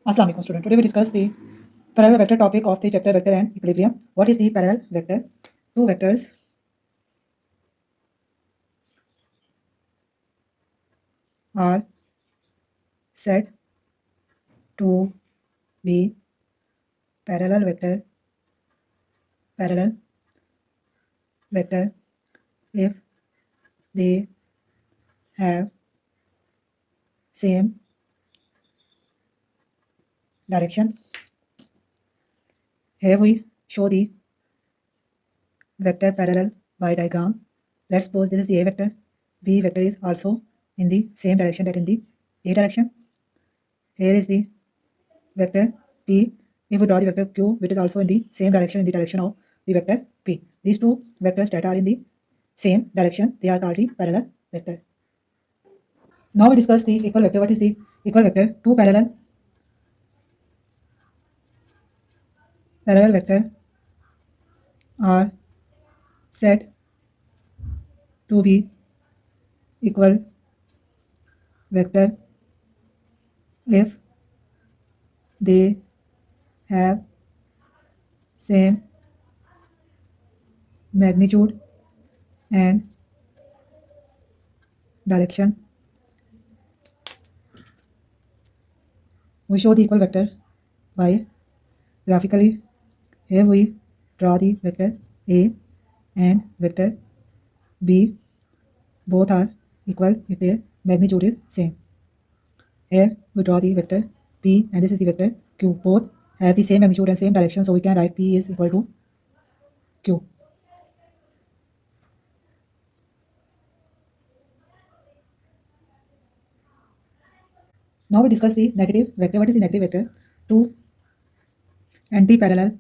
Assalamu alaikum student. Today we discuss the parallel vector topic of the chapter vector and equilibrium. What is the parallel vector? Two vectors are said to be parallel vector if they have same direction. Here we show the vector parallel by diagram. Let's suppose this is the A vector. B vector is also in the same direction that in the A direction. Here is the vector P. If we draw the vector Q, which is also in the same direction in the direction of the vector P. These two vectors that are in the same direction, they are called the parallel vector. Now we discuss the equal vector. What is the equal vector? Two parallel vector are said to be equal vector if they have same magnitude and direction. We show the equal vector by graphically. Here we draw the vector A and vector B. Both are equal if their magnitude is same. Here we draw the vector P and this is the vector Q. Both have the same magnitude and same direction, so we can write P is equal to Q. Now we discuss the negative vector. What is the negative vector? Two anti-parallel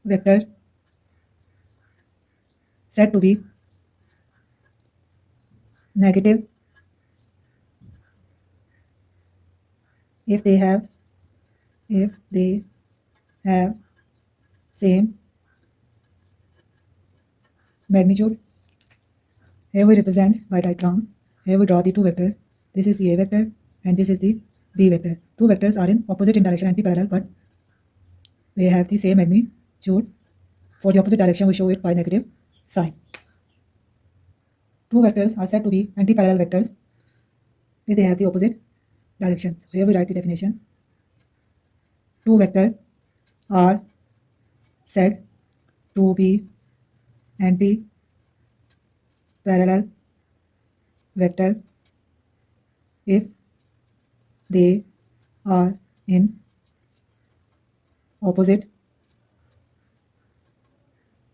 vector said to be negative if they have same magnitude. Here we represent by diagram. Here we draw the two vectors. This is the A vector and this is the B vector. Two vectors are in opposite in direction, anti-parallel, but they have the same magnitude. For the opposite direction, we show it by negative sign. Two vectors are said to be anti-parallel vectors if they have the opposite direction. So here we write the definition. Two vectors are said to be anti-parallel vector if they are in opposite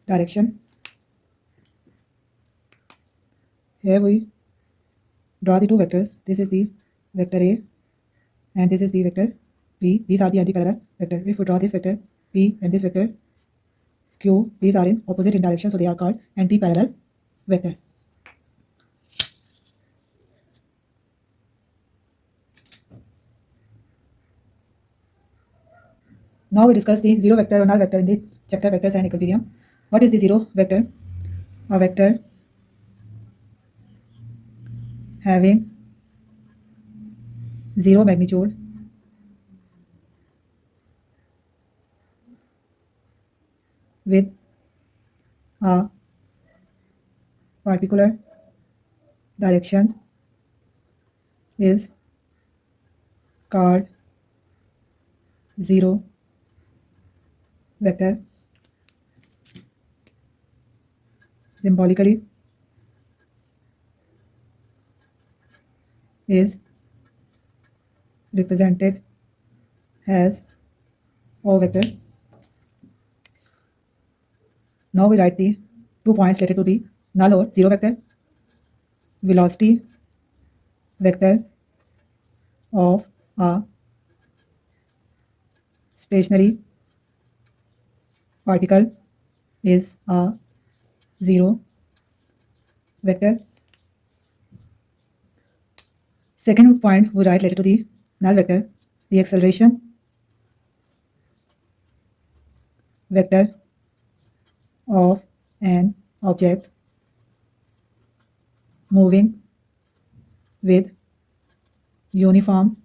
direction. Here we draw the two vectors. This is the vector A and this is the vector P. These are the anti-parallel vectors. If we draw this vector P and this vector Q, these are in opposite in direction, so they are called anti-parallel vector. Now we discuss the zero vector or null vector in the chapter vectors and equilibrium. What is the zero vector? A vector having zero magnitude with a particular direction is called zero vector. Symbolically is represented as O vector. Now we write the 2 points related to the null or zero vector. Velocity vector of a stationary particle is a zero vector. Second point we write related to the null vector. The acceleration vector of an object moving with uniform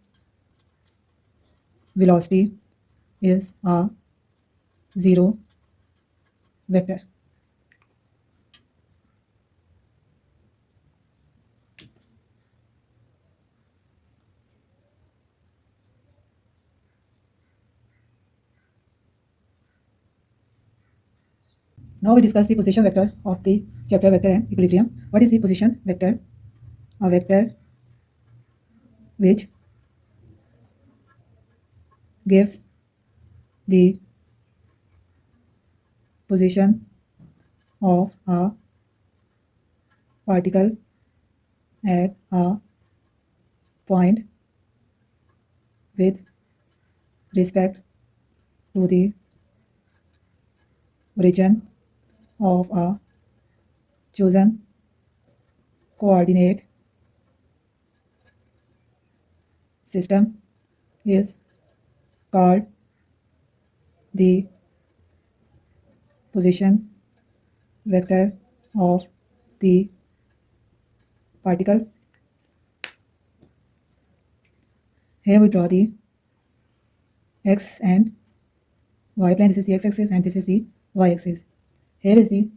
velocity is a zero vector. Now we discuss the position vector of the chapter vector and equilibrium. What is the position vector? A vector which gives the position of a particle at a point with respect to the origin of a chosen coordinate system is called the position vector of the particle. Here we draw the x and y plane. This is the x-axis and this is the y-axis. Here is the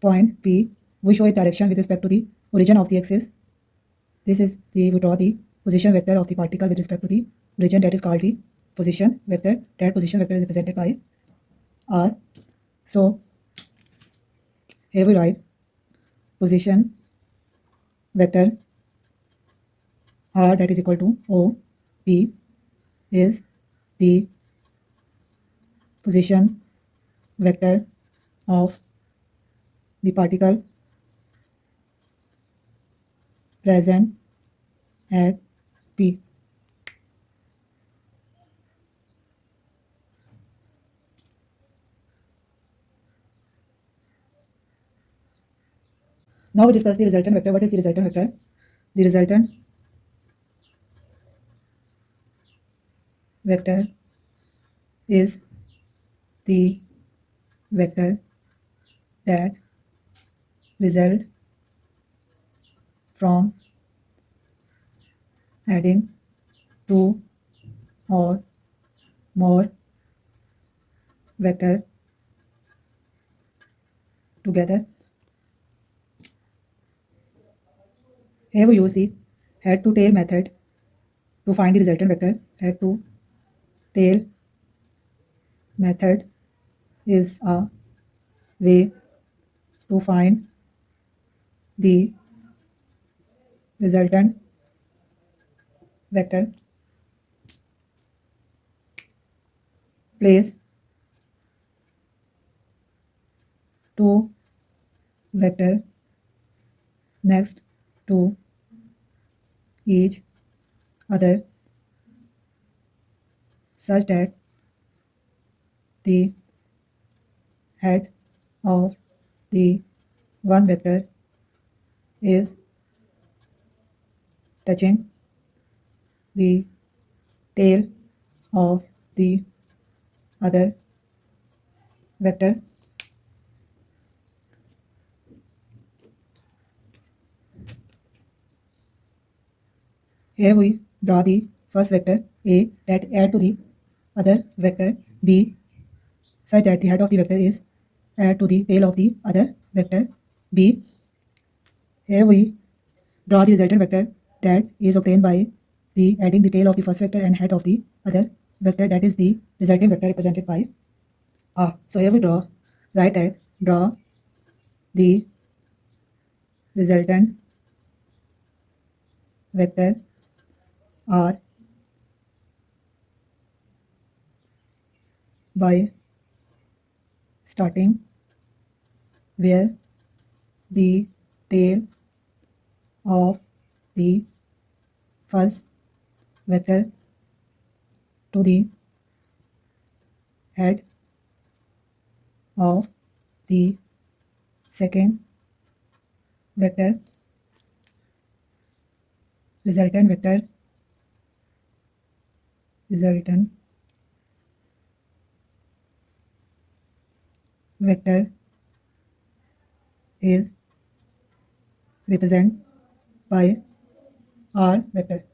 point P. We show its direction with respect to the origin of the axis. This is we draw the position vector of the particle with respect to the origin, that is called the position vector. That position vector is represented by R. So here we write position vector R, that is equal to O P, is the position vector of the particle present at P. Now we discuss the resultant vector. What is the resultant vector? The resultant vector is the vector that result from adding two or more vector together. Here we use the head to tail method to find the resultant vector. Head to tail method is a way to find the resultant vector. Place two vector next to each other such that the head of the one vector is touching the tail of the other vector. Here we draw the first vector A that add to the other vector B such that the head of the vector is add to the tail of the other vector B. Here we draw the resultant vector that is obtained by the adding the tail of the first vector and head of the other vector, that is the resulting vector represented by R. So here we write that draw the resultant vector R by starting where the tail of the first vector to the head of the second vector. Resultant vector is represented by R vector.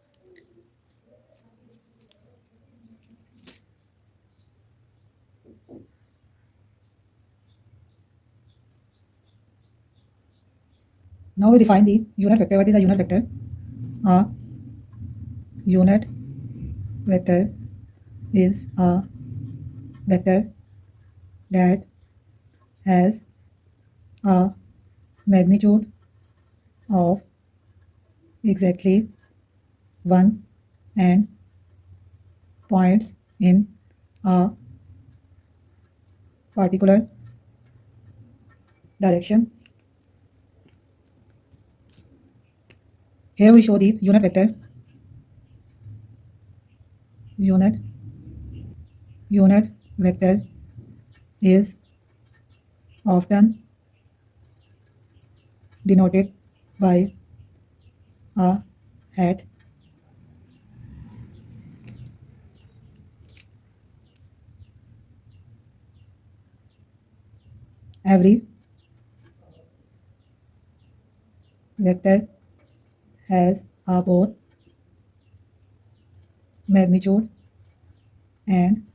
Now we define the unit vector. What is a unit vector? A unit vector is a vector that has a magnitude of exactly 1 and points in a particular direction. Here we show the unit vector. Unit vector is often denoted by a hat. Every vector has a both magnitude and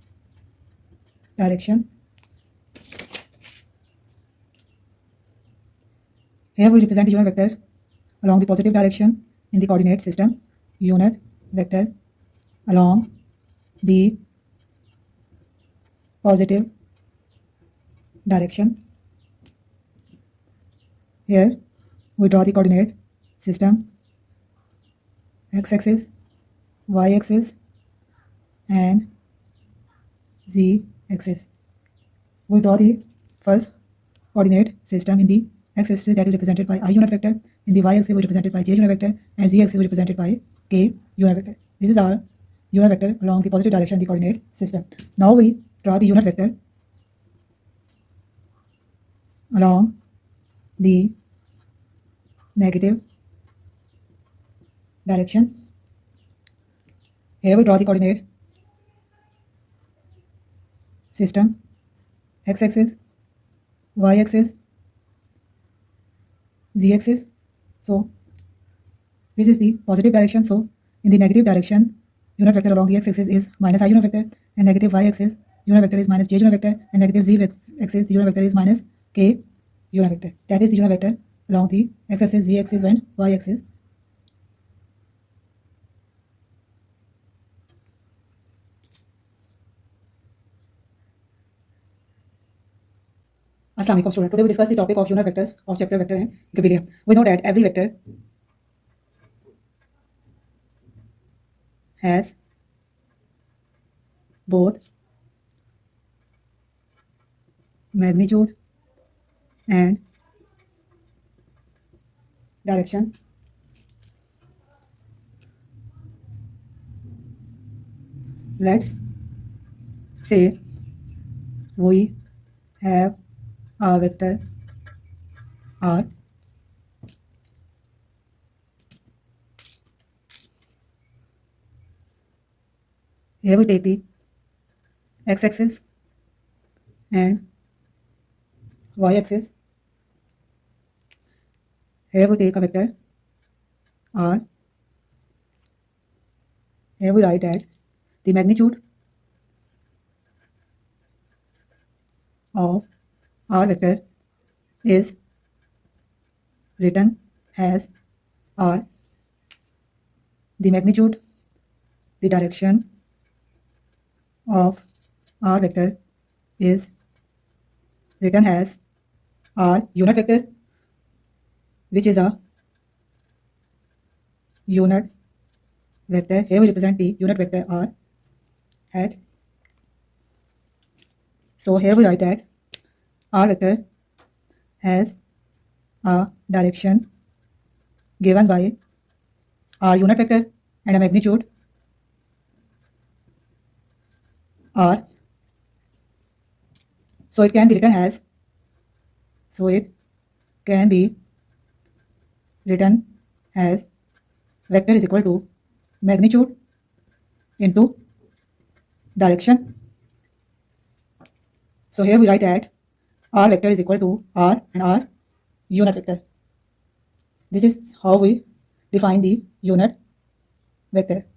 direction. Here we represent the unit vector along the positive direction in the coordinate system. Unit vector along the positive direction. Here we draw the coordinate system, x-axis, y-axis and z-axis. We draw the first coordinate system in the x-axis, that is represented by I unit vector. In the y-axis we represented by j unit vector, and z-axis we represented by k unit vector. This is our unit vector along the positive direction in the coordinate system. Now we draw the unit vector along the negative direction. Here we draw the coordinate system, x-axis, y-axis, z-axis. So this is the positive direction. So in the negative direction, unit vector along the x-axis is minus I unit vector, and negative y-axis unit vector is minus j unit vector, and negative z-axis the unit vector is minus k unit vector. That is the unit vector along the x-axis, z-axis and y-axis. Assalamu alaikum student. Today we discuss the topic of unit vectors of chapter vector and Wikipedia. We know that every vector has both magnitude and direction. Let's say we have a vector R. Here we take the x-axis and y-axis. Here we take a vector R. Here we write that the magnitude of R vector is written as R. The magnitude, the direction of R vector is written as R unit vector, which is a unit vector. Here we represent the unit vector R hat. So here we write that R vector has a direction given by R unit vector and a magnitude R. So it can be written as vector is equal to magnitude into direction. So here we write that R vector is equal to R and R unit vector. This is how we define the unit vector.